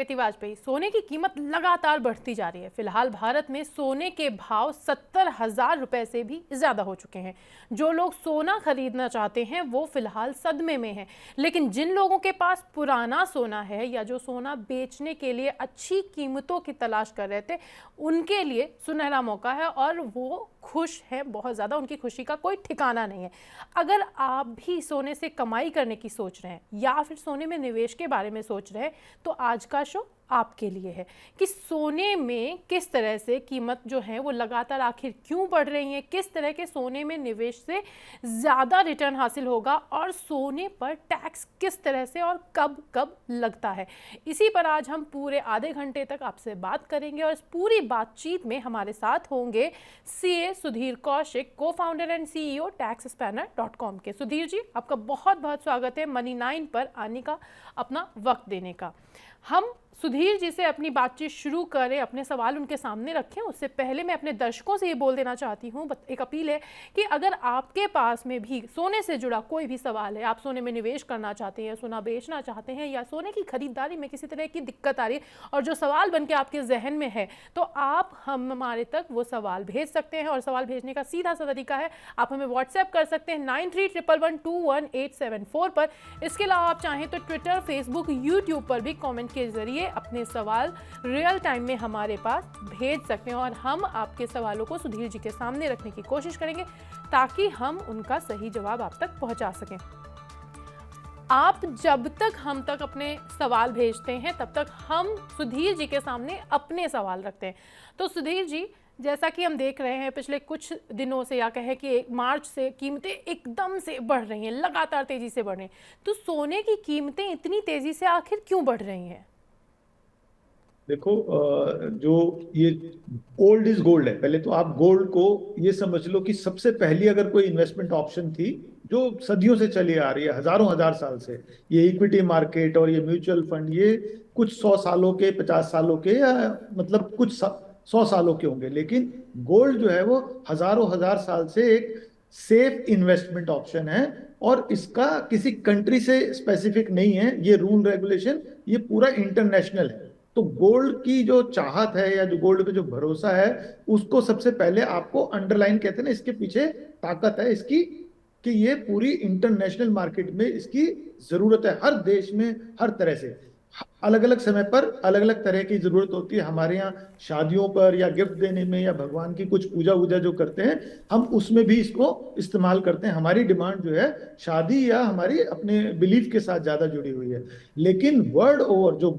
प्रीति वाजपेयी, सोने की कीमत लगातार बढ़ती जा रही है। फिलहाल भारत में सोने के भाव 70,000 रुपए से भी ज्यादा हो चुके हैं। जो लोग सोना खरीदना चाहते हैं वो फिलहाल सदमे में हैं। लेकिन जिन लोगों के पास पुराना सोना है या जो सोना बेचने के लिए अच्छी कीमतों की तलाश कर रहे थे, उनके लिए सुनहरा मौका है और वो खुश हैं बहुत ज़्यादा। उनकी खुशी का कोई ठिकाना नहीं है। अगर आप भी सोने से कमाई करने की सोच रहे हैं या फिर सोने में निवेश के बारे में सोच रहे हैं, तो आज का शो आपके लिए है कि सोने में किस तरह से कीमत जो है वो लगातार आखिर क्यों बढ़ रही है, किस तरह के सोने में निवेश से ज़्यादा रिटर्न हासिल होगा और सोने पर टैक्स किस तरह से और कब कब लगता है। इसी पर आज हम पूरे आधे घंटे तक आपसे बात करेंगे और इस पूरी बातचीत में हमारे साथ होंगे सीए सुधीर कौशिक, को फाउंडर एंड सीईओ taxspanner.com के। सुधीर जी, आपका बहुत बहुत स्वागत है Money9 पर आने का, अपना वक्त देने का। हम सुधीर जी से अपनी बातचीत शुरू करें, अपने सवाल उनके सामने रखें। उससे पहले मैं अपने दर्शकों से ये बोल देना चाहती हूँ, एक अपील है कि अगर आपके पास में भी सोने से जुड़ा कोई भी सवाल है, आप सोने में निवेश करना चाहते हैं, सोना बेचना चाहते हैं या सोने की खरीदारी में किसी तरह की दिक्कत आ रही है और जो सवाल बन के आपके जहन में है, तो आप हमारे तक वो सवाल भेज सकते हैं। और सवाल भेजने का सीधा सा तरीका है, आप हमें व्हाट्सएप कर सकते हैं 9311121874 पर। इसके अलावा आप चाहें तो ट्विटर, फेसबुक, यूट्यूब पर भी कॉमेंट के जरिए अपने सवाल रियल टाइम में हमारे पास भेज सकते हैं और हम आपके सवालों को सुधीर जी के सामने रखने की कोशिश करेंगे ताकि हम उनका सही जवाब आप तक पहुंचा सकें। आप जब तक हम तक अपने सवाल भेजते हैं तब तक हम सुधीर जी के सामने अपने सवाल रखते हैं। तो सुधीर जी, जैसा कि हम देख रहे हैं पिछले कुछ दिनों से या कहें कि मार्च से कीमतें एकदम से बढ़ रही हैं, लगातार तेजी से बढ़ रही हैं, तो सोने की कीमतें इतनी तेजी से आखिर क्यों बढ़ रही हैं? देखो, जो ये ओल्ड इज गोल्ड है। पहले तो आप गोल्ड को ये समझ लो कि सबसे पहली अगर कोई इन्वेस्टमेंट ऑप्शन थी जो सदियों से चली आ रही है, हजारों हजार साल से। ये इक्विटी मार्केट और ये म्यूचुअल फंड, ये कुछ 100 सालों के, 50 सालों के, या मतलब कुछ 100 सालों के होंगे। लेकिन गोल्ड जो है वो हजारों हजार साल से एक सेफ इन्वेस्टमेंट ऑप्शन है और इसका किसी कंट्री से स्पेसिफिक नहीं है। ये रूल रेगुलेशन ये पूरा इंटरनेशनल है। तो गोल्ड की जो चाहत है या जो गोल्ड पे जो भरोसा है, उसको सबसे पहले आपको अंडरलाइन कहते हैं ना, इसके पीछे ताकत है इसकी कि ये पूरी इंटरनेशनल मार्केट में इसकी जरूरत है। हर देश में हर तरह से अलग अलग समय पर अलग अलग तरह की जरूरत होती है। हमारे यहाँ शादियों पर या गिफ्ट देने में या भगवान की कुछ पूजा वूजा जो करते हैं, हम उसमें भी इसको इस्तेमाल करते हैं। हमारी डिमांड जो है शादी या हमारी अपने बिलीफ के साथ ज्यादा जुड़ी हुई है। लेकिन वर्ल्ड ओवर जो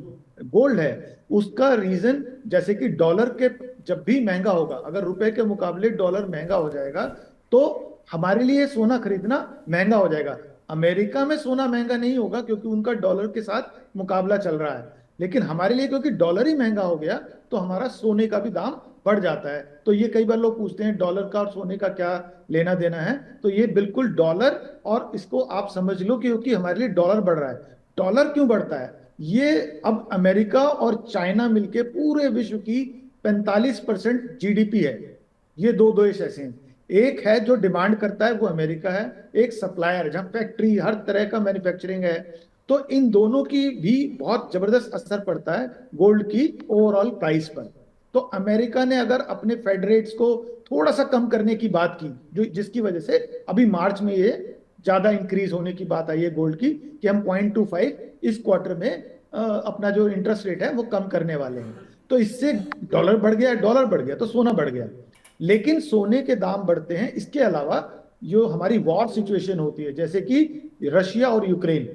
गोल्ड है उसका रीजन, जैसे कि डॉलर के जब भी महंगा होगा, अगर रुपए के मुकाबले डॉलर महंगा हो जाएगा तो हमारे लिए सोना खरीदना महंगा हो जाएगा। अमेरिका में सोना महंगा नहीं होगा क्योंकि उनका डॉलर के साथ मुकाबला चल रहा है। लेकिन हमारे लिए क्योंकि डॉलर ही महंगा हो गया तो हमारा सोने का भी दाम बढ़ जाता है। तो ये कई बार लोग पूछते हैं डॉलर का और सोने का क्या लेना देना है, तो ये बिल्कुल डॉलर, और इसको आप समझ लो क्योंकि हमारे लिए डॉलर बढ़ रहा है। डॉलर क्यों बढ़ता है? ये अब अमेरिका और चाइना मिलके पूरे विश्व की 45% जीडीपी है। ये दो देश ऐसे हैं, एक है जो डिमांड करता है वो अमेरिका है, एक सप्लायर है जहां फैक्ट्री हर तरह का मैन्युफैक्चरिंग है। तो इन दोनों की भी बहुत जबरदस्त असर पड़ता है गोल्ड की ओवरऑल प्राइस पर। तो अमेरिका ने अगर अपने फेड रेट्स को थोड़ा सा कम करने की बात की, जो जिसकी वजह से अभी मार्च में ये ज्यादा इंक्रीज होने की बात आई है गोल्ड की, कि हम 0.25 इस क्वार्टर में अपना जो इंटरेस्ट रेट है वो कम करने वाले हैं। तो इससे डॉलर बढ़ गया, डॉलर बढ़ गया तो सोना बढ़ गया। लेकिन सोने के दाम बढ़ते हैं इसके अलावा जो हमारी वॉर सिचुएशन होती है, जैसे कि रशिया और यूक्रेन,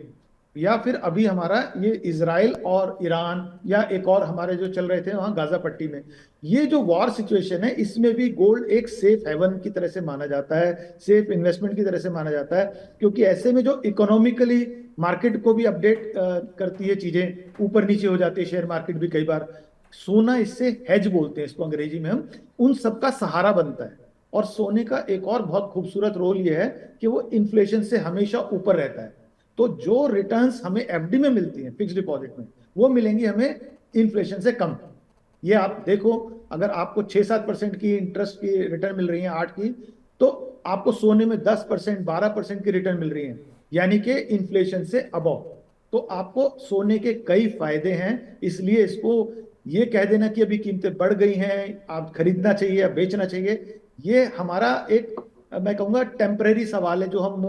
या फिर अभी हमारा ये इजराइल और ईरान, या एक और हमारे जो चल रहे थे वहां गाजा पट्टी में, ये जो वॉर सिचुएशन है इसमें भी गोल्ड एक सेफ हेवन की तरह से माना जाता है, सेफ इन्वेस्टमेंट की तरह से माना जाता है। क्योंकि ऐसे में जो इकोनॉमिकली मार्केट को भी अपडेट करती है, चीजें ऊपर नीचे हो जाती है, शेयर मार्केट भी कई बार, सोना इससे हेज बोलते हैं इसको अंग्रेजी में हम, उन सबका सहारा बनता है। और सोने का एक और बहुत खूबसूरत रोल यह है कि वो इन्फ्लेशन से हमेशा ऊपर रहता है। तो जो रिटर्न्स हमें एफडी में मिलती हैं, फिक्स डिपॉजिट में, वो मिलेंगी हमें इन्फ्लेशन से कम। ये आप देखो, अगर आपको 6-7% की इंटरेस्ट की रिटर्न मिल रही है 8 की, तो आपको सोने में 10%, 12% की रिटर्न मिल रही है, यानी कि इन्फ्लेशन से अबव। तो आपको सोने के कई फायदे हैं, इसलिए इसको ये कह देना कि अभी कीमतें बढ़ गई हैं, आप खरीदना चाहिए या बेचना चाहिए, ये हमारा एक, मैं कहूंगा, टेम्परेरी सवाल है जो हम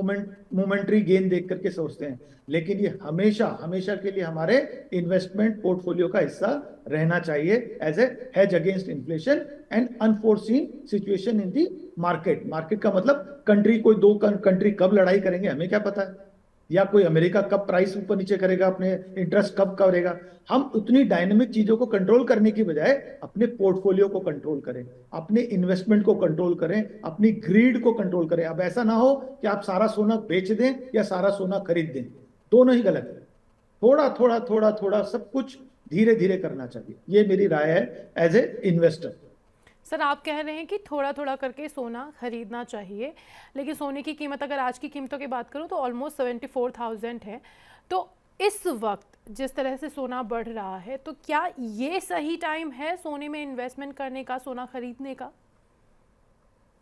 मोमेंट्री गेन देख करके सोचते हैं। लेकिन ये हमेशा हमेशा के लिए हमारे इन्वेस्टमेंट पोर्टफोलियो का हिस्सा रहना चाहिए, as a hedge against inflation and unforeseen situation in the market. Market का मतलब कंट्री, कोई दो कंट्री कब लड़ाई करेंगे हमें क्या पता है, या कोई अमेरिका कब प्राइस ऊपर नीचे करेगा, अपने इंटरेस्ट कब करेगा। हम उतनी डायनेमिक चीजों को कंट्रोल करने की बजाय अपने पोर्टफोलियो को कंट्रोल करें, अपने इन्वेस्टमेंट को कंट्रोल करें, अपनी ग्रीड को कंट्रोल करें। अब ऐसा ना हो कि आप सारा सोना बेच दें या सारा सोना खरीद दें, दोनों ही गलत है। थोड़ा थोड़ा थोड़ा थोड़ा सब कुछ धीरे धीरे करना चाहिए, ये मेरी राय है एज ए इन्वेस्टर। सर, आप कह रहे हैं कि थोड़ा थोड़ा करके सोना खरीदना चाहिए, लेकिन सोने की कीमत अगर आज की कीमतों की बात करूं तो ऑलमोस्ट 74,000 है। तो इस वक्त जिस तरह से सोना बढ़ रहा है, तो क्या ये सही टाइम है सोने में इन्वेस्टमेंट करने का, सोना खरीदने का?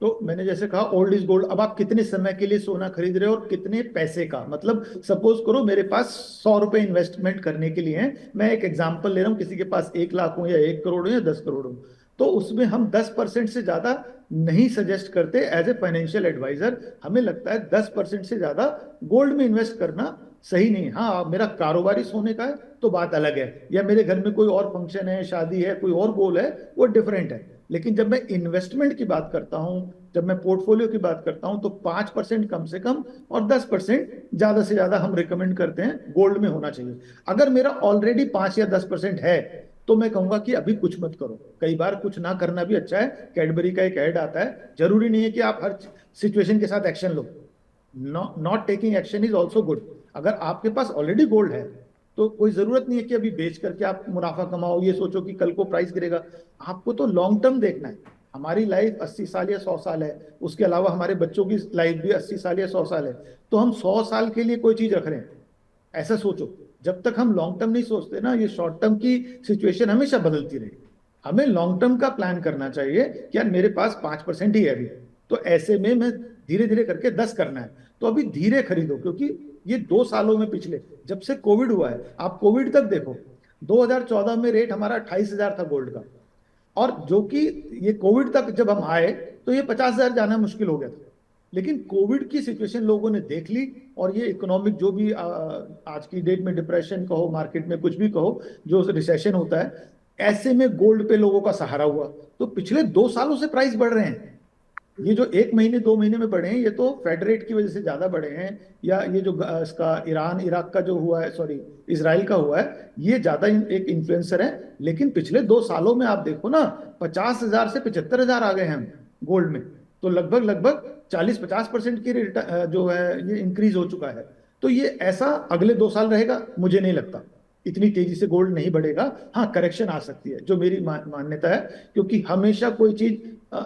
तो मैंने जैसे कहा, ओल्ड इज गोल्ड। अब आप कितने समय के लिए सोना खरीद रहे हो और कितने पैसे का, मतलब सपोज करो मेरे पास 100 रुपए इन्वेस्टमेंट करने के लिए हैं, मैं एक एग्जांपल ले रहा हूँ, किसी के पास 1 लाख हो या 1 करोड़ हो या 10 करोड़ हो, तो उसमें हम 10% से ज्यादा नहीं सजेस्ट करते एज ए फाइनेंशियल एडवाइजर। हमें लगता है 10% से ज्यादा गोल्ड में इन्वेस्ट करना सही नहीं है। हाँ, मेरा कारोबारी सोने का है तो बात अलग है, या मेरे घर में कोई और फंक्शन है, शादी है, कोई और गोल है, वो डिफरेंट है। लेकिन जब मैं इन्वेस्टमेंट की बात करता हूं, जब मैं पोर्टफोलियो की बात करता हूं, तो 5% कम से कम और 10% ज्यादा से ज्यादा हम रिकमेंड करते हैं गोल्ड में होना चाहिए। अगर मेरा ऑलरेडी 5 या 10% है तो मैं कहूंगा कि अभी कुछ मत करो। कई बार कुछ ना करना भी अच्छा है। कैडबरी का एक ऐड आता है, जरूरी नहीं है कि आप हर सिचुएशन के साथ action low. Not taking action is also good. अगर आपके पास ऑलरेडी गोल्ड है तो कोई जरूरत नहीं है कि अभी बेच करके आप मुनाफा कमाओ, ये सोचो कि कल को प्राइस गिरेगा। आपको तो लॉन्ग टर्म देखना है। हमारी लाइफ 80 साल या 100 साल है, उसके अलावा हमारे बच्चों की लाइफ भी 80 साल या 100 साल है। तो हम 100 साल के लिए कोई चीज रख रहे हैं, ऐसा सोचो। जब तक हम लॉन्ग टर्म नहीं सोचते ना, ये शॉर्ट टर्म की सिचुएशन हमेशा बदलती रहेगी। हमें लॉन्ग टर्म का प्लान करना चाहिए कि यार मेरे पास 5% ही है अभी, तो ऐसे में मैं धीरे धीरे करके 10 करना है, तो अभी धीरे खरीदो। क्योंकि ये 2 सालों में, पिछले जब से कोविड हुआ है, आप कोविड तक देखो, 2014 में रेट हमारा 28,000 था गोल्ड का, और जो कि ये कोविड तक जब हम आए तो ये 50,000 जाना मुश्किल हो गया था। लेकिन कोविड की सिचुएशन लोगों ने देख ली, और ये इकोनॉमिक जो भी आज की डेट में डिप्रेशन कहो, मार्केट में कुछ भी कहो, जो रिसेशन होता है, ऐसे में गोल्ड पे लोगों का सहारा हुआ। तो पिछले 2 सालों से प्राइस बढ़ रहे हैं। ये जो 1 महीने 2 महीने में बढ़े हैं, ये तो फेड रेट की वजह से ज्यादा बढ़े हैं, या ये जो इसका ईरान इराक का जो हुआ है, सॉरी इजराइल का हुआ है, ये ज्यादा एक इन्फ्लुएंसर है। लेकिन पिछले 2 सालों में आप देखो ना, 50,000 से 75,000 आ गए हैं हम गोल्ड में। तो लगभग लगभग 40-50% की जो है ये इंक्रीज हो चुका है। तो ये ऐसा अगले 2 साल रहेगा मुझे नहीं लगता। इतनी तेजी से गोल्ड नहीं बढ़ेगा। हाँ, करेक्शन आ सकती है, जो मेरी मान्यता है, क्योंकि हमेशा कोई चीज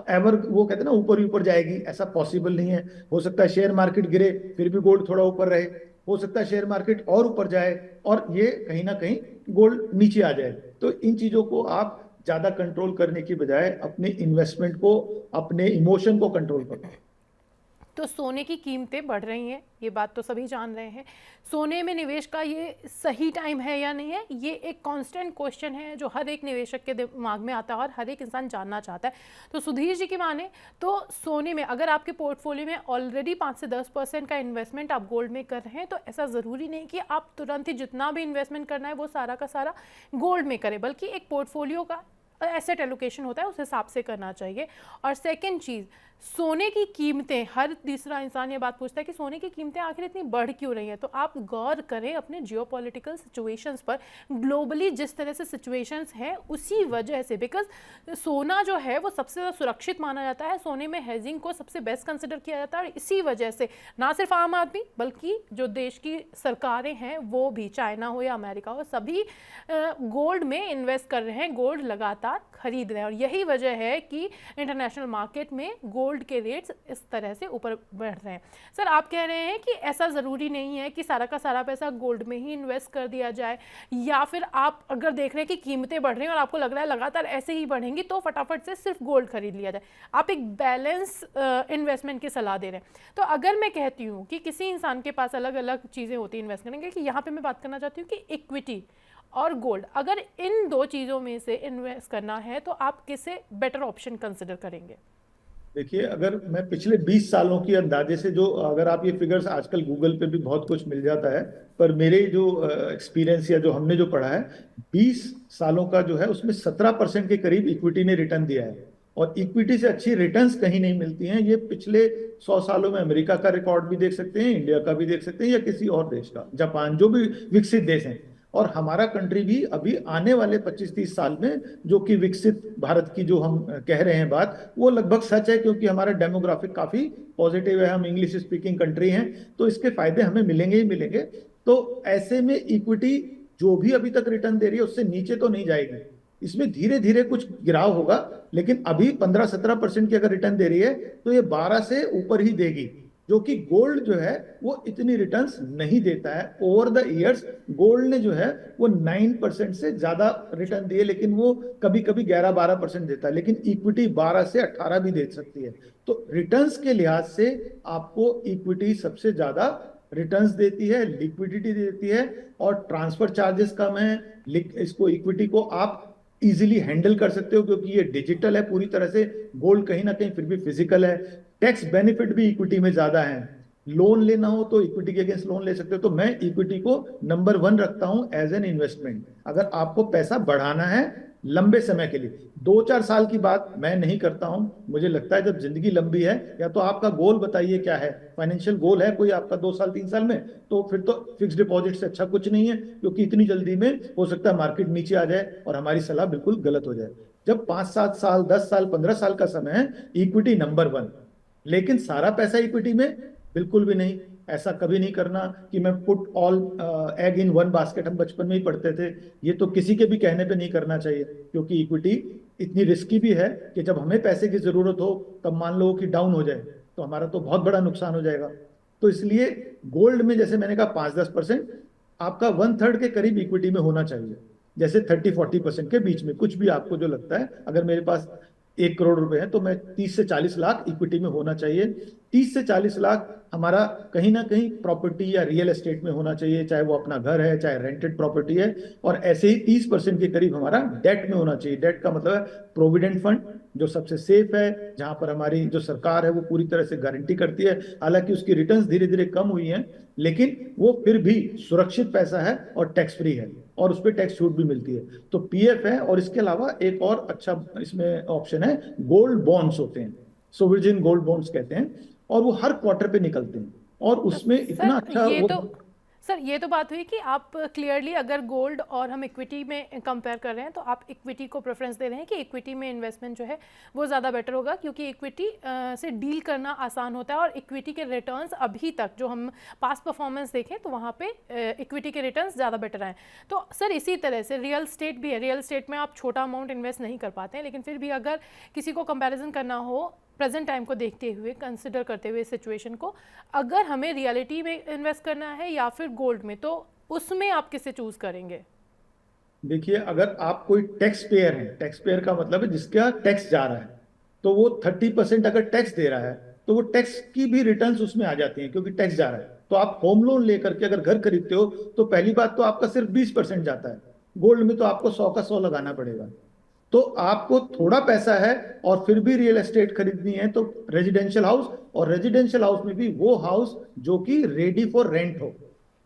एवर, वो कहते हैं ना, ऊपर ही ऊपर जाएगी, ऐसा पॉसिबल नहीं है। हो सकता है शेयर मार्केट गिरे फिर भी गोल्ड थोड़ा ऊपर रहे, हो सकता है शेयर मार्केट और ऊपर जाए और ये कहीं ना कहीं गोल्ड नीचे आ जाए। तो इन चीजों को आप ज्यादा कंट्रोल करने की बजाय अपने इन्वेस्टमेंट को, अपने इमोशन को कंट्रोल करो। तो सोने की कीमतें बढ़ रही हैं, ये बात तो सभी जान रहे हैं। सोने में निवेश का ये सही टाइम है या नहीं है, ये एक कांस्टेंट क्वेश्चन है जो हर एक निवेशक के दिमाग में आता है और हर एक इंसान जानना चाहता है। तो सुधीर जी की माने तो सोने में अगर आपके पोर्टफोलियो में ऑलरेडी 5 से 10% का इन्वेस्टमेंट आप गोल्ड में कर रहे हैं, तो ऐसा ज़रूरी नहीं कि आप तुरंत ही जितना भी इन्वेस्टमेंट करना है वो सारा का सारा गोल्ड में करें, बल्कि एक पोर्टफोलियो का एसेट एलोकेशन होता है, उस हिसाब से करना चाहिए। और सेकंड चीज़, सोने की कीमतें, हर तीसरा इंसान ये बात पूछता है कि सोने की कीमतें आखिर इतनी बढ़ क्यों रही हैं। तो आप गौर करें अपने जियोपॉलिटिकल सिचुएशंस पर। ग्लोबली जिस तरह से सिचुएशंस हैं उसी वजह से, बिकॉज सोना जो है वो सबसे ज़्यादा सुरक्षित माना जाता है, सोने में हेजिंग को सबसे बेस्ट कंसिडर किया जाता है। और इसी वजह से ना सिर्फ आम आदमी बल्कि जो देश की सरकारें हैं वो भी, चाइना हो या अमेरिका हो, सभी गोल्ड में इन्वेस्ट कर रहे हैं। गोल्ड लगातार लगातार खरीद रहे हैं, और यही वजह है कि इंटरनेशनल मार्केट में गोल्ड के रेट्स इस तरह से ऊपर बढ़ रहे हैं। सर, आप कह रहे हैं कि ऐसा ज़रूरी नहीं है कि सारा का सारा पैसा गोल्ड में ही इन्वेस्ट कर दिया जाए, या फिर आप अगर देख रहे हैं कि कीमतें बढ़ रही हैं और आपको लग रहा है लगातार ऐसे ही बढ़ेंगी तो फटाफट से सिर्फ गोल्ड खरीद लिया जाए। आप एक बैलेंस इन्वेस्टमेंट की सलाह दे रहे हैं। तो अगर मैं कहती हूँ कि किसी इंसान के पास अलग अलग चीज़ें होती हैं इन्वेस्ट करने के, कि यहाँ पे मैं बात करना चाहती हूँ कि इक्विटी और गोल्ड, अगर इन दो चीज़ों में से इन्वेस्ट करना है तो आप किसे बेटर ऑप्शन कंसिडर करेंगे? देखिए, अगर मैं पिछले 20 सालों की अंदाजे से, जो अगर आप ये फिगर्स आजकल गूगल पे भी बहुत कुछ मिल जाता है, पर मेरे जो एक्सपीरियंस या जो हमने जो पढ़ा है, 20 सालों का जो है उसमें 17% के करीब इक्विटी ने रिटर्न दिया है। और इक्विटी से अच्छी रिटर्न्स कहीं नहीं मिलती हैं। ये पिछले 100 सालों में अमेरिका का रिकॉर्ड भी देख सकते हैं, इंडिया का भी देख सकते हैं, या किसी और देश का, जापान, जो भी विकसित देश हैं। और हमारा कंट्री भी अभी आने वाले 25-30 साल में, जो कि विकसित भारत की जो हम कह रहे हैं बात, वो लगभग सच है, क्योंकि हमारा डेमोग्राफिक काफी पॉजिटिव है, हम इंग्लिश स्पीकिंग कंट्री हैं, तो इसके फायदे हमें मिलेंगे ही मिलेंगे। तो ऐसे में इक्विटी जो भी अभी तक रिटर्न दे रही है उससे नीचे तो नहीं जाएगी, इसमें धीरे धीरे कुछ गिराव होगा, लेकिन अभी 15-17% की अगर रिटर्न दे रही है तो ये 12 से ऊपर ही देगी, जो कि गोल्ड जो है वो इतनी रिटर्न्स नहीं देता है। ओवर द इयर्स गोल्ड ने जो है वो 9% से ज्यादा रिटर्न दिए, लेकिन वो कभी कभी 11-12% देता है, लेकिन इक्विटी 12 से 18 भी दे सकती है। तो रिटर्न्स के लिहाज से आपको इक्विटी सबसे ज्यादा रिटर्न्स देती है, लिक्विडिटी देती है, और ट्रांसफर चार्जेस कम है। इसको इक्विटी को आप इजीली हैंडल कर सकते हो, क्योंकि ये डिजिटल है पूरी तरह से, गोल्ड कहीं ना कहीं फिर भी फिजिकल है। टैक्स बेनिफिट भी इक्विटी में ज्यादा है। लोन लेना हो तो इक्विटी के अगेंस्ट लोन ले सकते हो। तो मैं इक्विटी को नंबर 1 रखता हूं एज एन इन्वेस्टमेंट। अगर आपको पैसा बढ़ाना है लंबे समय के लिए, 2-4 साल की बात मैं नहीं करता हूं। मुझे लगता है जब जिंदगी लंबी है, या तो आपका गोल बताइए क्या है, फाइनेंशियल गोल है कोई आपका 2 साल 3 साल में, तो फिर तो फिक्स डिपॉजिट से अच्छा कुछ नहीं है, क्योंकि इतनी जल्दी में हो सकता है मार्केट नीचे आ जाए और हमारी सलाह बिल्कुल गलत हो जाए। जब 5-7 साल, 10 साल, 15 साल का समय है, इक्विटी नंबर 1। लेकिन सारा पैसा इक्विटी में बिल्कुल भी नहीं। ऐसा कभी नहीं करना कि मैं put all egg in one basket, हम बचपन में ही पढ़ते थे, ये तो किसी के भी कहने पे नहीं करना चाहिए, क्योंकि इक्विटी इतनी रिस्की भी है कि जब हमें पैसे की जरूरत हो तब मान लो कि डाउन हो जाए तो हमारा तो बहुत बड़ा नुकसान हो जाएगा। तो इसलिए गोल्ड में जैसे मैंने कहा 5-10% आपका 1/3 के करीब इक्विटी में होना चाहिए, जैसे 30-40% के बीच में। कुछ भी आपको जो लगता है, अगर मेरे पास 1 करोड़ रुपए है तो मैं 30 से 40 लाख इक्विटी में होना चाहिए। 30 से 40 लाख हमारा कहीं ना कहीं प्रॉपर्टी या रियल एस्टेट में होना चाहिए, चाहे वो अपना घर है चाहे रेंटेड प्रॉपर्टी है। और ऐसे ही 30% के करीब हमारा डेट में होना चाहिए। डेट का मतलब है प्रोविडेंट फंड, जो सबसे सेफ है, जहां पर हमारी जो सरकार है वो पूरी तरह से गारंटी करती है। हालांकि उसकी रिटर्न्स धीरे धीरे कम हुई हैं, लेकिन वो फिर भी सुरक्षित पैसा है और टैक्स फ्री है, और उस पर टैक्स छूट भी मिलती है। तो पीएफ है, और इसके अलावा एक और अच्छा इसमें ऑप्शन है, गोल्ड बॉन्ड्स होते हैं, सोवरिजिन गोल्ड बॉन्ड्स कहते हैं, और वो हर क्वार्टर पे निकलते हैं, और उसमें इतना अच्छा वो। सर, ये तो बात हुई कि आप क्लियरली अगर गोल्ड और हम इक्विटी में कंपेयर कर रहे हैं तो आप इक्विटी को प्रेफरेंस दे रहे हैं कि इक्विटी में इन्वेस्टमेंट जो है वो ज़्यादा बेटर होगा, क्योंकि इक्विटी से डील करना आसान होता है, और इक्विटी के रिटर्न्स अभी तक जो हम पास्ट परफॉर्मेंस देखें तो वहाँ पे इक्विटी के रिटर्न्स ज़्यादा बेटर आए। तो सर, इसी तरह से रियल स्टेट भी है। रियल स्टेट में आप छोटा अमाउंट इन्वेस्ट नहीं कर पाते हैं, लेकिन फिर भी अगर किसी को कंपैरिजन करना हो प्रेजेंट टाइम को देखते हुए, कंसिडर करते हुए सिचुएशन को, अगर हमें रियलिटी में इन्वेस्ट करना है या फिर गोल्ड में, तो उसमें आप किसे चूज करेंगे? देखिए, अगर आप कोई टैक्स पेयर है, टैक्स पेयर का मतलब है जिसका टैक्स जा रहा है, तो वो 30% अगर टैक्स दे रहा है तो वो टैक्स की भी रिटर्न्स उसमें आ जाती हैं, क्योंकि टैक्स जा रहा है। तो आप होम लोन लेकर के अगर घर खरीदते हो तो पहली बात तो आपका सिर्फ 20% जाता है। गोल्ड में तो आपको 100 का 100 लगाना पड़ेगा। तो आपको थोड़ा पैसा है और फिर भी रियल एस्टेट खरीदनी है तो रेजिडेंशियल हाउस, और रेजिडेंशियल हाउस में भी वो हाउस जो कि रेडी फॉर रेंट हो।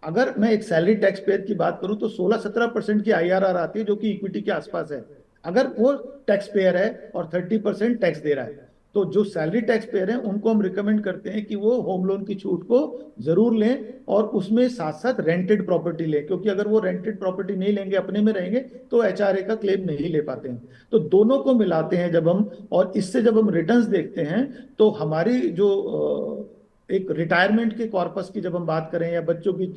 अगर मैं एक सैलरी टैक्स पेयर की बात करूं तो 16-17% की आईआरआर आती है, जो कि इक्विटी के आसपास है, अगर वो टैक्स पेयर है और 30% टैक्स दे रहा है। तो जो सैलरी टैक्स पेयर हैं उनको हम रिकमेंड करते हैं कि वो होम लोन की छूट को जरूर लें, और उसमें साथ साथ रेंटेड प्रॉपर्टी लें, क्योंकि अगर वो रेंटेड प्रॉपर्टी नहीं लेंगे, अपने में रहेंगे, तो एचआरए का क्लेम नहीं ले पाते हैं। तो दोनों को मिलाते हैं जब हम, और इससे जब हम रिटर्न्स देखते हैं, तो हमारी जो एक रिटायरमेंट के कॉर्पस की जब हम बात करें, या बच्चों की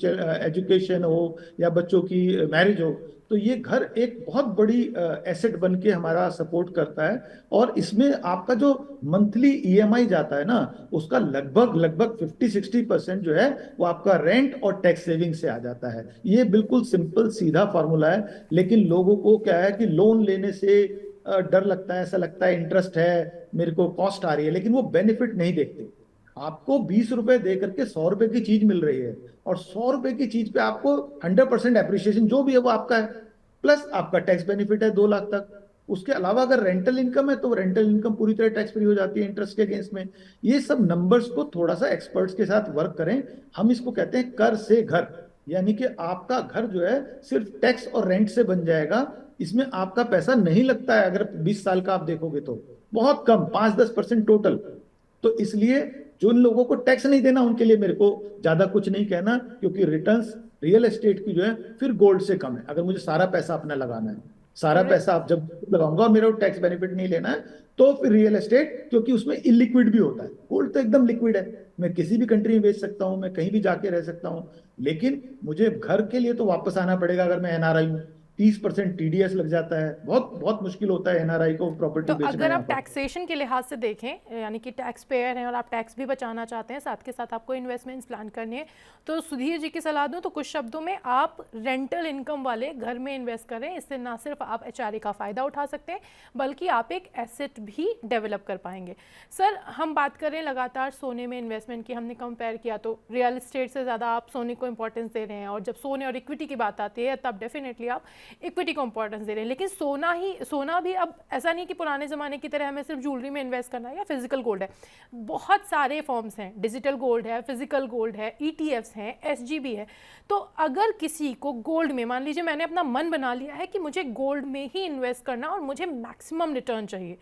एजुकेशन हो, या बच्चों की मैरिज हो, तो ये घर एक बहुत बड़ी एसेट बन के हमारा सपोर्ट करता है। और इसमें आपका जो मंथली ईएमआई जाता है ना, उसका लगभग लगभग 50-60% जो है वो आपका रेंट और टैक्स सेविंग से आ जाता है। ये बिल्कुल सिंपल सीधा फॉर्मूला है, लेकिन लोगों को क्या है कि लोन लेने से डर लगता है, ऐसा लगता है इंटरेस्ट है, मेरे को कॉस्ट आ रही है, लेकिन वो बेनिफिट नहीं देखते। आपको 20 रुपए दे करके 100 रुपए की चीज मिल रही है, और 100 रुपए की चीज पे आपको 100% एप्रिसिएशन जो भी है वो आपका है, प्लस आपका टैक्स बेनिफिट है 2 लाख तक। उसके अलावा अगर रेंटल इनकम है तो रेंटल इनकम पूरी तरह टैक्स फ्री हो जाती है इंटरेस्ट के अगेंस्ट में। ये सब नंबर्स को थोड़ा सा एक्सपर्ट्स के साथ वर्क करें। हम इसको कहते हैं कर से घर, यानी कि आपका घर जो है सिर्फ टैक्स और रेंट से बन जाएगा। इसमें आपका पैसा नहीं लगता है, अगर 20 साल का आप देखोगे तो बहुत कम, 5-10% टोटल। तो इसलिए जिन लोगों को टैक्स नहीं देना उनके लिए मेरे को ज्यादा कुछ नहीं कहना, क्योंकि रिटर्न्स रियल एस्टेट की जो है फिर गोल्ड से कम है। अगर मुझे सारा पैसा अपना लगाना है, सारा पैसा आप जब लगाऊंगा और मेरे को टैक्स बेनिफिट नहीं लेना है, तो फिर रियल एस्टेट, क्योंकि उसमें इलिक्विड भी होता है, गोल्ड तो एकदम लिक्विड है, मैं किसी भी कंट्री में बेच सकता हूं, मैं कहीं भी जाके रह सकता हूं। लेकिन मुझे घर के लिए तो वापस आना पड़ेगा अगर मैं एनआरआई हूँ। 30% टीडीएस लग जाता है, बहुत बहुत मुश्किल होता है एनआरआई को प्रॉपर्टी तो बेचना अगर यहाँ आप पर। टैक्सेशन के लिहाज से देखें, यानी कि टैक्स पेयर हैं और आप टैक्स भी बचाना चाहते हैं, साथ के साथ आपको इन्वेस्टमेंट्स प्लान करनी है, तो सुधीर जी की सलाह दूं तो कुछ शब्दों में आप रेंटल इनकम वाले घर में इन्वेस्ट करें। इससे ना सिर्फ आप एचआरए का फ़ायदा उठा सकते हैं, बल्कि आप एक एसेट भी डेवलप कर पाएंगे। सर, हम बात करें लगातार सोने में इन्वेस्टमेंट की, हमने कंपेयर किया तो रियल एस्टेट से ज़्यादा आप सोने को इंपॉर्टेंस दे रहे हैं, और जब सोने और इक्विटी की बात आती है तब डेफिनेटली आप इक्विटी को इंपॉर्टेंस दे रहे हैं। लेकिन सोना भी अब ऐसा नहीं कि पुराने ज़माने की तरह हमें सिर्फ ज्वेलरी में इन्वेस्ट करना है या फिजिकल गोल्ड है। बहुत सारे फॉर्म्स हैं, डिजिटल गोल्ड है, फिजिकल गोल्ड है, ईटीएफ्स हैं, एसजीबी है। तो अगर किसी को गोल्ड में, मान लीजिए मैंने अपना मन बना लिया है कि मुझे गोल्ड में ही इन्वेस्ट करना और मुझे मैक्सिमम रिटर्न चाहिए,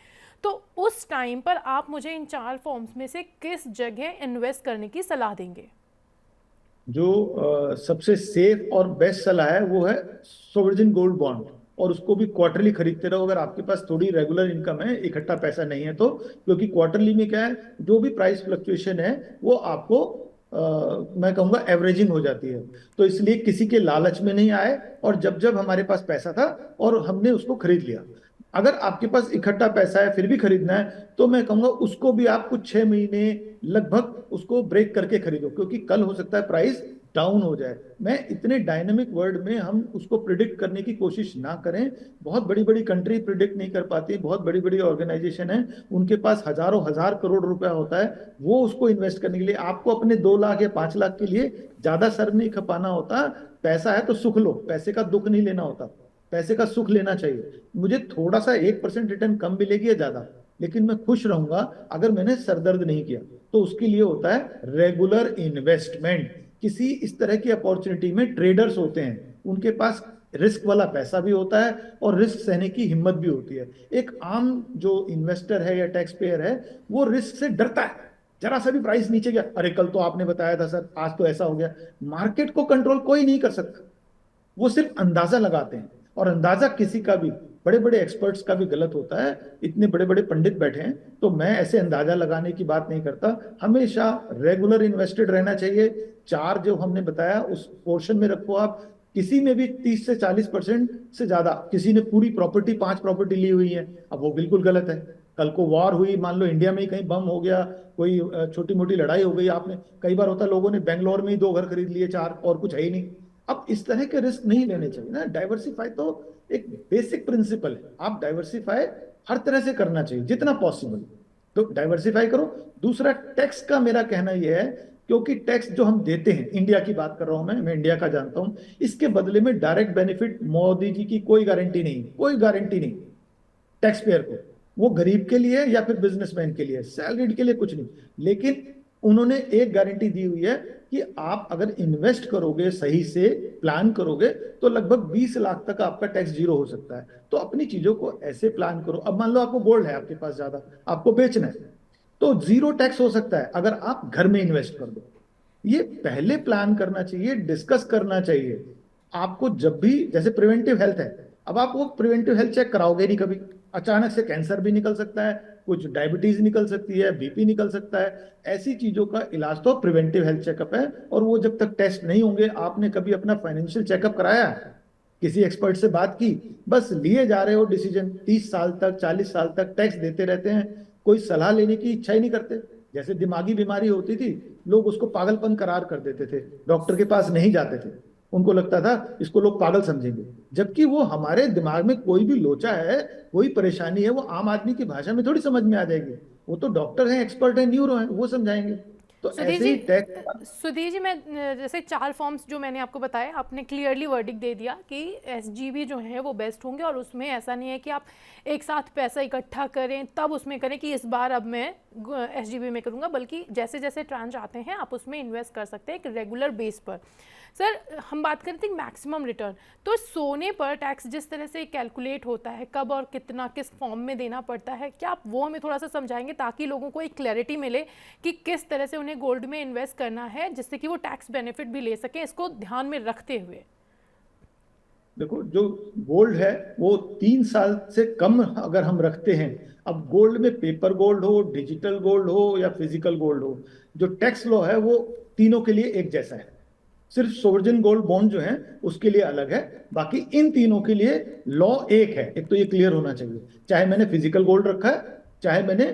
तो उस टाइम पर आप मुझे इन 4 फॉर्म्स में से किस जगह इन्वेस्ट करने की सलाह देंगे? जो सबसे सेफ और बेस्ट सलाह है वो है सोवरेन गोल्ड बॉन्ड, और उसको भी क्वार्टरली खरीदते रहो अगर आपके पास थोड़ी रेगुलर इनकम है, इकट्ठा पैसा नहीं है तो। क्योंकि क्वार्टरली में क्या है, जो भी प्राइस फ्लक्चुएशन है वो आपको मैं कहूंगा एवरेजिंग हो जाती है। तो इसलिए किसी के लालच में नहीं आए, और जब जब हमारे पास पैसा था और हमने उसको खरीद लिया। अगर आपके पास इकट्ठा पैसा है फिर भी खरीदना है, तो मैं कहूंगा उसको भी आप कुछ 6 महीने लगभग उसको ब्रेक करके खरीदो, क्योंकि कल हो सकता है प्राइस डाउन हो जाए। मैं इतने डायनेमिक वर्ल्ड में हम उसको प्रिडिक्ट करने की कोशिश ना करें। बहुत बड़ी बड़ी कंट्री प्रिडिक्ट नहीं कर पाती, बहुत बड़ी बड़ी ऑर्गेनाइजेशन है, उनके पास हजारों हजार करोड़ रुपया होता है, वो उसको इन्वेस्ट करने के लिए। आपको अपने 2 लाख या 5 लाख के लिए ज्यादा सर नहीं खपाना होता। पैसा है तो सुख लो, पैसे का दुख नहीं लेना होता, पैसे का सुख लेना चाहिए। मुझे थोड़ा सा 1% रिटर्न कम मिलेगी या ज्यादा, लेकिन मैं खुश रहूंगा अगर मैंने सरदर्द नहीं किया। तो उसके लिए होता है रेगुलर इन्वेस्टमेंट। किसी इस तरह की अपॉर्चुनिटी में ट्रेडर्स होते हैं, उनके पास रिस्क वाला पैसा भी होता है और रिस्क सहने की हिम्मत भी होती है। एक आम जो इन्वेस्टर है या टैक्स पेयर है, वो रिस्क से डरता है। जरा सा भी प्राइस नीचे गया, अरे कल तो आपने बताया था सर, आज तो ऐसा हो गया। मार्केट को कंट्रोल कोई नहीं कर सकता, वो सिर्फ अंदाजा लगाते हैं, और अंदाजा किसी का भी, बड़े बड़े एक्सपर्ट्स का भी गलत होता है। इतने बड़े बड़े पंडित बैठे हैं, तो मैं ऐसे अंदाजा लगाने की बात नहीं करता। हमेशा रेगुलर इन्वेस्टेड रहना चाहिए। 4 जो हमने बताया उस पोर्शन में रखो आप। किसी में भी 30 से 40% से ज्यादा, किसी ने पूरी प्रॉपर्टी 5 प्रॉपर्टी ली हुई है, अब वो बिल्कुल गलत है। कल को वॉर हुई, मान लो इंडिया में ही कहीं बम हो गया, कोई छोटी मोटी लड़ाई हो गई, आपने, कई बार होता है लोगों ने बेंगलोर में ही 2 घर खरीद लिए, 4, और कुछ है ही नहीं। अब इस तरह के रिस्क नहीं लेने चाहिए ना। डाइवर्सिफाई तो एक बेसिक प्रिंसिपल है, आप डाइवर्सिफाई हर तरह से करना चाहिए जितना पॉसिबल, तो डाइवर्सिफाई करो। दूसरा, टैक्स का मेरा कहना यह है, क्योंकि टैक्स जो हम देते हैं, इंडिया की बात कर रहा हूं मैं इंडिया का जानता हूं, इसके बदले में डायरेक्ट बेनिफिट मोदी जी की कोई गारंटी नहीं, कोई गारंटी नहीं टैक्स पेयर को। वो गरीब के लिए या फिर बिजनेसमैन के लिए, सैलरीड के लिए कुछ नहीं। लेकिन उन्होंने एक गारंटी दी हुई है कि आप अगर इन्वेस्ट करोगे, सही से प्लान करोगे, तो लगभग 20 लाख तक आपका टैक्स जीरो हो सकता है। तो अपनी चीजों को ऐसे प्लान करो। अब मान लो आपको गोल्ड है आपके पास ज्यादा, आपको बेचना है, तो जीरो टैक्स हो सकता है अगर आप घर में इन्वेस्ट कर दो। ये पहले प्लान करना चाहिए, डिस्कस करना चाहिए। आपको जब भी, जैसे प्रिवेंटिव हेल्थ है, अब आप वो प्रिवेंटिव हेल्थ चेक कराओगे नहीं कभी, अचानक से कैंसर भी निकल सकता है, कुछ डायबिटीज निकल सकती है, बीपी निकल सकता है। ऐसी चीजों का इलाज तो प्रिवेंटिव हेल्थ चेकअप है, और वो जब तक टेस्ट नहीं होंगे। आपने कभी अपना फाइनेंशियल चेकअप कराया है? किसी एक्सपर्ट से बात की? बस लिए जा रहे हो डिसीजन, 30 साल तक 40 साल तक टैक्स देते रहते हैं, कोई सलाह लेने की इच्छा ही नहीं करते। जैसे दिमागी बीमारी होती थी, लोग उसको पागलपन करार कर देते थे, डॉक्टर के पास नहीं जाते थे, उनको लगता था इसको लोग पागल समझेंगे। जबकि वो हमारे दिमाग में कोई भी लोचा है, कोई परेशानी है, वो आम आदमी की भाषा में थोड़ी समझ में आ जाएगी। वो तो डॉक्टर हैं, एक्सपर्ट हैं, न्यूरो हैं, वो समझाएंगे। तो सुधीर ऐसे जी ही टैक्स। सुधीर जी मैं जैसे 4 फॉर्म्स जो मैंने आपको बताए, आपने क्लियरली वर्डिक दे दिया कि एसजीबी जो है वो बेस्ट होंगे, और उसमें ऐसा नहीं है कि आप एक साथ पैसा इकट्ठा करें तब उसमें करें कि इस बार अब मैं एसजीबी में करूंगा, बल्कि जैसे जैसे ट्रांच आते हैं आप उसमें इन्वेस्ट कर सकते हैं एक रेगुलर बेस पर। सर, हम बात करते हैं मैक्सिमम रिटर्न, तो सोने पर टैक्स जिस तरह से कैलकुलेट होता है, कब और कितना किस फॉर्म में देना पड़ता है, क्या आप वो हमें थोड़ा सा समझाएंगे ताकि लोगों को एक क्लैरिटी मिले कि किस तरह से उन्हें गोल्ड में इन्वेस्ट करना है जिससे कि वो टैक्स बेनिफिट भी ले सकें, इसको ध्यान में रखते हुए? देखो, जो गोल्ड है वो 3 साल से कम अगर हम रखते हैं, अब गोल्ड में पेपर गोल्ड हो, डिजिटल गोल्ड हो या फिजिकल गोल्ड हो, जो टैक्स लॉ है वो तीनों के लिए एक जैसा है। सिर्फ सोवरेन गोल्ड बॉन्ड जो है उसके लिए अलग है, बाकी इन तीनों के लिए लॉ एक है। एक तो ये क्लियर होना चाहिए, चाहे मैंने फिजिकल गोल्ड रखा है, चाहे मैंने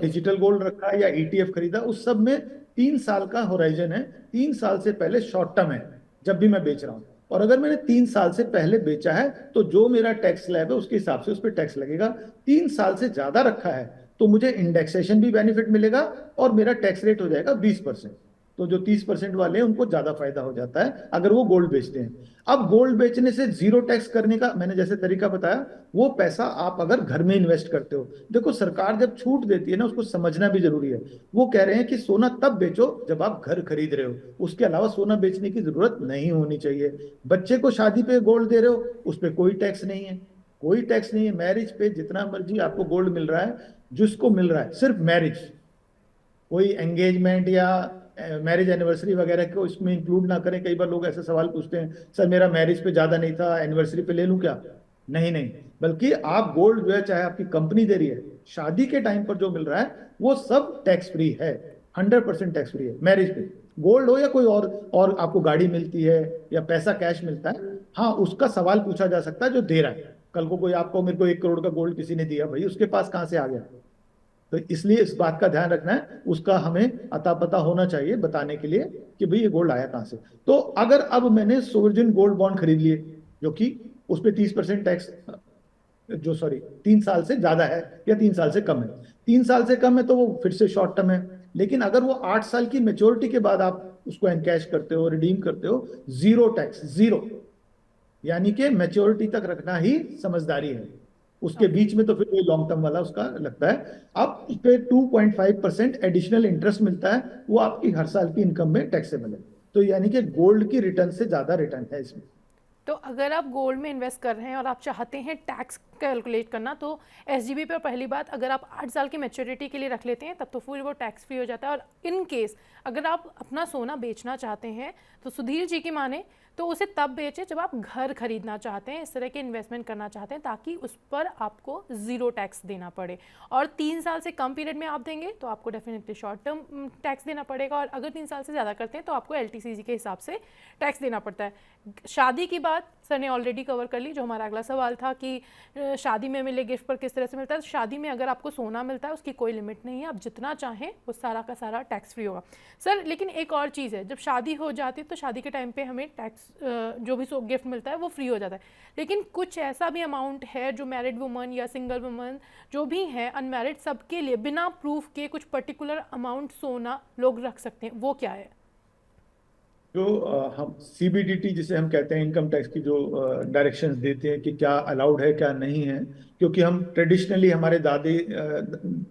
डिजिटल गोल्ड रखा है या ईटीएफ खरीदा, उस सब में 3 साल का होराइजन है। 3 साल से पहले शॉर्ट टर्म है जब भी मैं बेच रहा हूं। और अगर मैंने 3 साल से पहले बेचा है तो जो मेरा टैक्स स्लैब है उसके हिसाब से उस पर टैक्स लगेगा। 3 साल से ज्यादा रखा है तो मुझे इंडेक्सेशन भी बेनिफिट मिलेगा और मेरा टैक्स रेट हो जाएगा 20%। तो जो 30% वाले हैं उनको ज्यादा फायदा हो जाता है अगर वो गोल्ड बेचते हैं। अब गोल्ड बेचने से जीरो टैक्स करने का मैंने जैसे तरीका बताया, वो पैसा आप अगर घर में इन्वेस्ट करते हो, देखो सरकार जब छूट देती है ना, उसको समझना भी जरूरी है। वो कह रहे हैं कि सोना तब बेचो जब आप घर खरीद रहे हो, उसके अलावा सोना बेचने की जरूरत नहीं होनी चाहिए। बच्चे को शादी पे गोल्ड दे रहे हो, उस पर कोई टैक्स नहीं है, कोई टैक्स नहीं है। मैरिज पे जितना मर्जी आपको गोल्ड मिल रहा है, जिसको मिल रहा है सिर्फ मैरिज, कोई एंगेजमेंट या मैरिज एनिवर्सरी वगैरह को इसमें इंक्लूड ना करें। कई बार लोग ऐसे सवाल पूछते हैं, सर मेरा मैरिज पे ज्यादा नहीं था, एनिवर्सरी पे ले लूं क्या? नहीं नहीं, बल्कि आप गोल्ड जो है, चाहे आपकी कंपनी दे रही है, शादी के टाइम पर जो मिल रहा है वो सब टैक्स फ्री है। 100% टैक्स फ्री है मैरिज पे, गोल्ड हो या कोई और आपको गाड़ी मिलती है या पैसा कैश मिलता है, हाँ उसका सवाल पूछा जा सकता है जो दे रहा है। कल को कोई आपको, मेरे को 1 करोड़ का गोल्ड किसी ने दिया, भाई उसके पास कहाँ से आ गया? तो इसलिए इस बात का ध्यान रखना है, उसका हमें अता पता होना चाहिए बताने के लिए कि भाई ये गोल्ड आया कहां से। तो अगर अब मैंने सोवरेन गोल्ड बॉन्ड खरीद लिए जो कि उस पर 30% टैक्स, जो सॉरी 3 साल से ज्यादा है या 3 साल से कम है, 3 साल से कम है तो वो फिर से शॉर्ट टर्म है। लेकिन अगर वो 8 साल की मेच्योरिटी के बाद आप उसको एनकैश करते हो, रिडीम करते हो, जीरो टैक्स, जीरो, यानी कि मेच्योरिटी तक रखना ही समझदारी है। उसके ओके। बीच में तो फिर वही लॉन्ग टर्म वाला उसका लगता है। अब उस पे 2.5% एडिशनल इंटरेस्ट मिलता है, वो आपकी हर साल की इनकम में टैक्सेबल है। तो यानी कि गोल्ड की रिटर्न से ज्यादा रिटर्न है इसमें। तो अगर आप गोल्ड में इन्वेस्ट कर रहे हैं और आप चाहते हैं टैक्स कैलकुलेट करना, तो एसजीबी पर पहली बात, अगर आप 8 साल की मैच्योरिटी के लिए रख लेते हैं तब तो फिर वो टैक्स फ्री हो जाता है। और इन केस अगर आप अपना सोना बेचना चाहते हैं तो सुधीर जी की माने तो उसे तब बेचें जब आप घर खरीदना चाहते हैं, इस तरह के इन्वेस्टमेंट करना चाहते हैं, ताकि उस पर आपको ज़ीरो टैक्स देना पड़े। और 3 साल से कम पीरियड में आप देंगे तो आपको डेफिनेटली शॉर्ट टर्म टैक्स देना पड़ेगा, और अगर 3 साल से ज़्यादा करते हैं तो आपको एलटीसीजी के हिसाब से टैक्स देना पड़ता है। शादी की बात सर ने ऑलरेडी कवर कर ली, जो हमारा अगला सवाल था कि शादी में मिले गिफ्ट पर किस तरह से मिलता है। शादी में अगर आपको सोना मिलता है उसकी कोई लिमिट नहीं है, आप जितना चाहें वो सारा का सारा टैक्स फ्री होगा। सर लेकिन एक और चीज़ है, जब शादी हो जाती है तो शादी के टाइम पे हमें टैक्स जो भी गिफ्ट मिलता है वो फ्री हो जाता है, लेकिन कुछ ऐसा भी अमाउंट है जो मैरिड वुमन या सिंगल वुमन जो भी है, अनमैरिड, सबके लिए बिना प्रूफ के कुछ पर्टिकुलर अमाउंट सोना लोग रख सकते हैं, वो क्या है? जो हम सीबीडीटी जिसे हम कहते हैं, इनकम टैक्स की जो डायरेक्शंस देते हैं कि क्या अलाउड है क्या नहीं है, क्योंकि हम ट्रेडिशनली हमारे दादी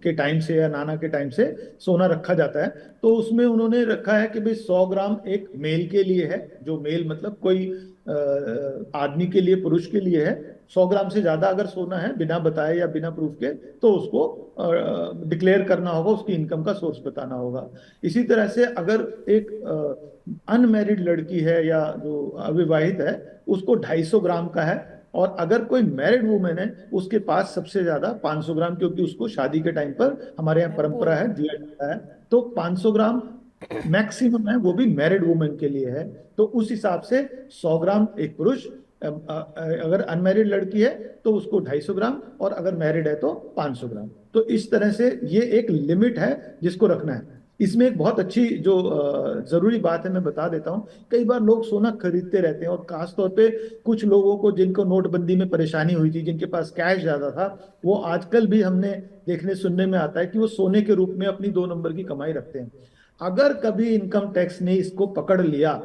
के टाइम से या नाना के टाइम से सोना रखा जाता है, तो उसमें उन्होंने रखा है कि भाई 100 ग्राम एक मेल के लिए है, जो मेल मतलब कोई आदमी के लिए, पुरुष के लिए है। 100 ग्राम से ज्यादा अगर सोना है बिना बताए या बिना प्रूफ के, तो उसको डिक्लेयर करना होगा, उसकी इनकम का सोर्स बताना होगा। इसी तरह से अगर एक अनमैरिड लड़की है या जो अविवाहित है, उसको 250 ग्राम का है, और अगर कोई मैरिड वुमेन है उसके पास सबसे ज्यादा 500 ग्राम, क्योंकि उसको शादी के टाइम पर हमारे यहाँ मैं बोल परंपरा रही है, हूँ। दिया जाता है। तो 500 ग्राम मैक्सिमम है, वो भी मैरिड वुमेन के लिए है। तो उस हिसाब से 100 ग्राम एक पुरुष, अगर अनमैरिड लड़की है तो उसको 250 ग्राम, और अगर मैरिड है तो 500 ग्राम। तो इस तरह से ये एक लिमिट है जिसको रखना है। इसमें एक बहुत अच्छी जो जरूरी बात है मैं बता देता हूँ। कई बार लोग सोना खरीदते रहते हैं, और खास तौर पे कुछ लोगों को जिनको नोटबंदी में परेशानी हुई थी, जिनके पास कैश ज्यादा था, वो आजकल भी हमने देखने सुनने में आता है कि वो सोने के रूप में अपनी 2 नंबर की कमाई रखते हैं। अगर कभी इनकम टैक्स ने इसको पकड़ लिया,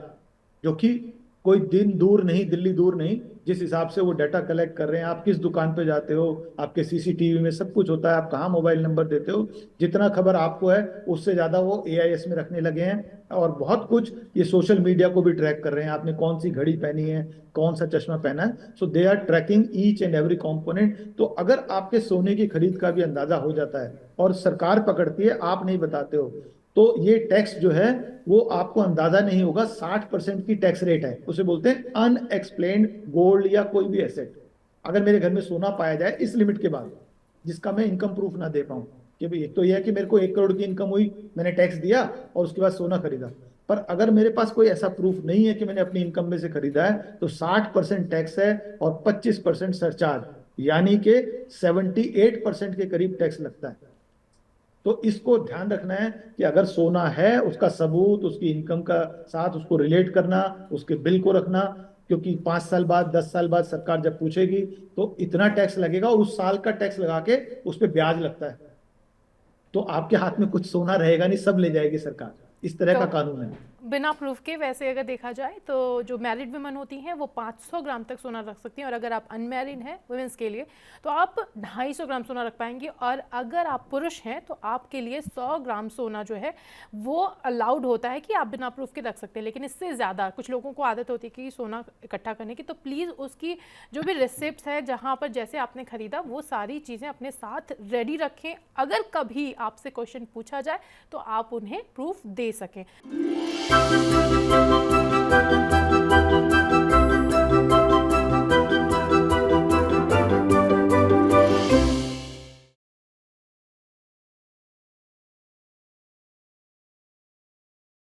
जो कि कोई दिन दूर नहीं, दिल्ली दूर नहीं, जिस हिसाब से वो डाटा कलेक्ट कर रहे हैं, आप किस दुकान पे जाते हो, आपके सीसीटीवी में सब कुछ होता है, आप कहाँ मोबाइल नंबर देते हो, जितना खबर आपको है उससे ज्यादा वो एआईएस में रखने लगे हैं। और बहुत कुछ ये सोशल मीडिया को भी ट्रैक कर रहे हैं, आपने कौन सी घड़ी पहनी है, कौन सा चश्मा पहना है। So they are tracking each and every component. तो अगर आपके सोने की खरीद का भी अंदाजा हो जाता है और सरकार पकड़ती है, आप नहीं बताते हो, तो ये टैक्स जो है वो आपको अंदाजा नहीं होगा। 60% की टैक्स रेट है, उसे बोलते हैं अनएक्सप्लेन्ड गोल्ड या कोई भी एसेट। अगर मेरे घर में सोना पाया जाए इस लिमिट के बाद, जिसका मैं इनकम प्रूफ ना दे पाऊं, कि भाई एक तो यह है कि मेरे को 1 करोड़ की इनकम हुई, मैंने टैक्स दिया और उसके बाद सोना खरीदा, पर अगर मेरे पास कोई ऐसा प्रूफ नहीं है कि मैंने अपनी इनकम में से खरीदा है, तो 60% टैक्स है और 25% सरचार्ज, यानी कि 78% के करीब टैक्स लगता है। तो इसको ध्यान रखना है कि अगर सोना है, उसका सबूत उसकी इनकम का साथ उसको रिलेट करना, उसके बिल को रखना, क्योंकि 5 साल बाद 10 साल बाद सरकार जब पूछेगी तो इतना टैक्स लगेगा, और उस साल का टैक्स लगा के उस पर ब्याज लगता है। तो आपके हाथ में कुछ सोना रहेगा नहीं, सब ले जाएगी सरकार। इस तरह तो का कानून है। बिना प्रूफ के वैसे अगर देखा जाए तो जो मैरिड वुमेन होती हैं वो 500 ग्राम तक सोना रख सकती हैं, और अगर आप अनमैरिड हैं वुमेन्स के लिए तो आप 250 ग्राम सोना रख पाएंगी, और अगर आप पुरुष हैं तो आपके लिए 100 ग्राम सोना जो है वो अलाउड होता है कि आप बिना प्रूफ के रख सकते हैं। लेकिन इससे ज़्यादा कुछ लोगों को आदत होती है कि सोना इकट्ठा करने की, तो प्लीज़ उसकी जो भी रिसिप्ट है जहाँ पर जैसे आपने खरीदा वो सारी चीज़ें अपने साथ रेडी रखें, अगर कभी आपसे क्वेश्चन पूछा जाए तो आप उन्हें प्रूफ दे सकें।